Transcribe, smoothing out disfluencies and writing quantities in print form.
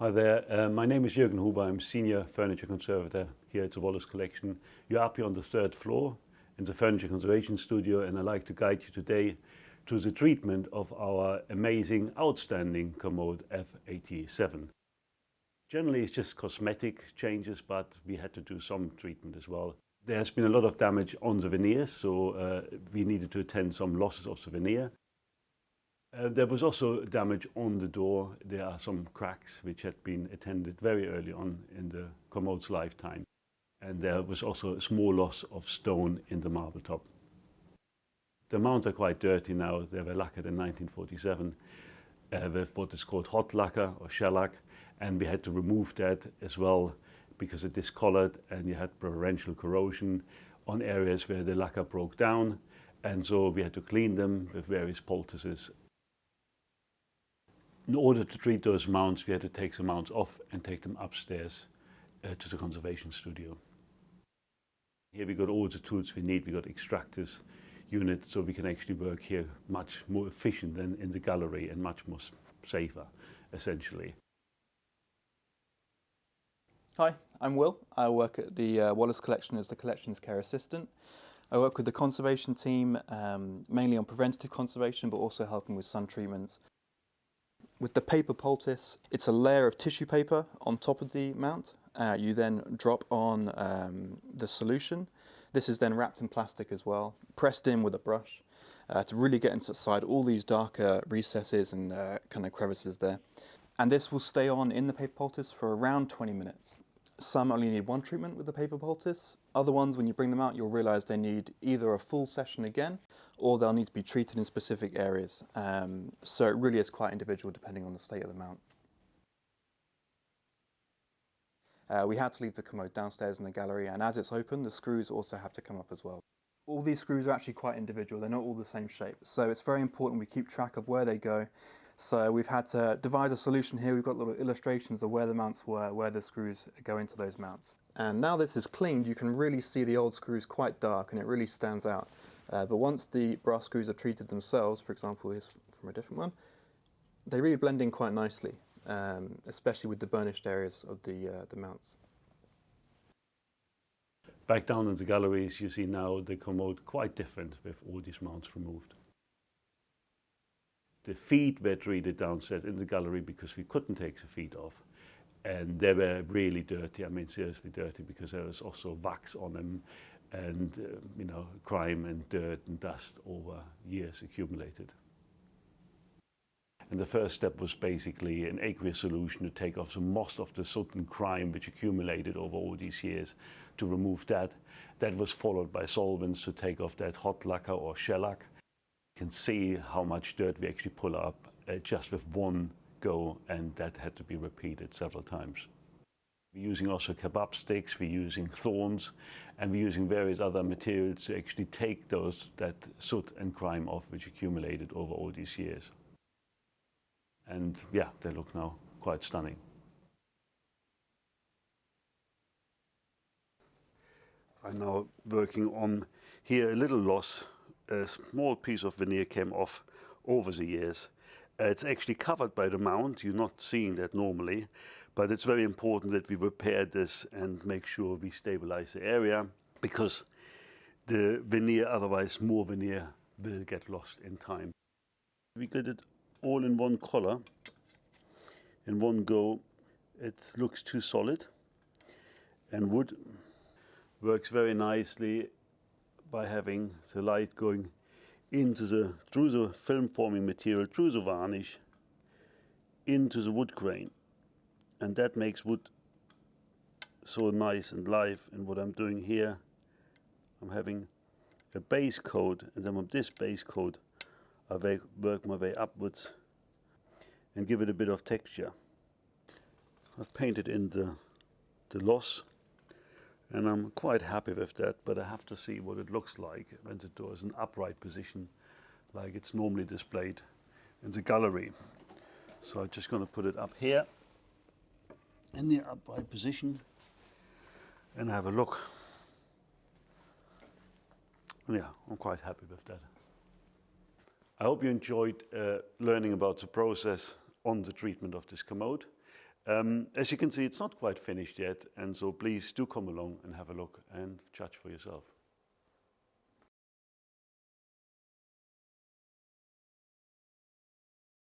Hi there, my name is Jürgen Huber. I'm Senior Furniture Conservator here at the Wallace collection. You're up here on the third floor in the Furniture Conservation Studio, and I'd like to guide you today to the treatment of our amazing, outstanding commode F87. Generally it's just cosmetic changes, but we had to do some treatment as well. There's been a lot of damage on the veneers, so we needed to attend some losses of the veneer. There was also damage on the door. There are some cracks which had been attended very early on in the commode's lifetime. And there was also a small loss of stone in the marble top. The mounts are quite dirty now. They were lacquered in 1947 with what is called hot lacquer or shellac, and we had to remove that as well because it discolored and you had preferential corrosion on areas where the lacquer broke down, and so we had to clean them with various poultices. In order to treat those mounts, we had to take the mounts off and take them upstairs to the conservation studio. Here we got all the tools we need. We got extractors unit, so we can actually work here much more efficient than in the gallery and much more safer, essentially. Hi, I'm Will. I work at the Wallace collection as the collections care assistant. I work with the conservation team, mainly on preventative conservation, but also helping with sun treatments. With the paper poultice, it's a layer of tissue paper on top of the mount. You then drop on the solution. This is then wrapped in plastic as well, pressed in with a brush to really get inside all these darker recesses and kind of crevices there. And this will stay on in the paper poultice for around 20 minutes. Some only need one treatment with the paper poultice. Other ones, when you bring them out, you'll realize they need either a full session again, or they'll need to be treated in specific areas. So it really is quite individual depending on the state of the mount. We had to leave the commode downstairs in the gallery, and as it's open, the screws also have to come up as well. All these screws are actually quite individual. They're not all the same shape. So it's very important we keep track of where they go. So we've had to devise a solution here. We've got little illustrations of where the mounts were, where the screws go into those mounts. And now this is cleaned, you can really see the old screws quite dark and it really stands out. But once the brass screws are treated themselves, for example, here's from a different one, they really blend in quite nicely, especially with the burnished areas of the mounts. Back down in the galleries, you see now the commode quite different with all these mounts removed. The feet were treated downstairs in the gallery because we couldn't take the feet off. And they were really dirty, I mean seriously dirty, because there was also wax on them and you know, crime and dirt and dust over years accumulated. And the first step was basically an aqueous solution to take off most of the soot and crime which accumulated over all these years, to remove that. That was followed by solvents to take off that hot lacquer or shellac. You can see how much dirt we actually pull up just with one go, and that had to be repeated several times. We're using also kebab sticks, we're using thorns, and we're using various other materials to actually take that soot and crime off which accumulated over all these years. And yeah, they look now quite stunning. I'm now working on here a little loss. A small piece of veneer came off over the years. It's actually covered by the mount. You're not seeing that normally, but it's very important that we repair this and make sure we stabilize the area, because the veneer, otherwise more veneer will get lost in time. We get it all in one color, in one go. It looks too solid, and wood works very nicely by having the light going through the film forming material, through the varnish, into the wood grain. And that makes wood so nice and live. And what I'm doing here, I'm having a base coat, and then from this base coat, I work my way upwards and give it a bit of texture. I've painted in the loss, and I'm quite happy with that, but I have to see what it looks like when the door is in upright position, like it's normally displayed in the gallery. So I'm just going to put it up here in the upright position and have a look. Yeah, I'm quite happy with that. I hope you enjoyed learning about the process on the treatment of this commode. As you can see, it's not quite finished yet, and so please do come along and have a look and judge for yourself.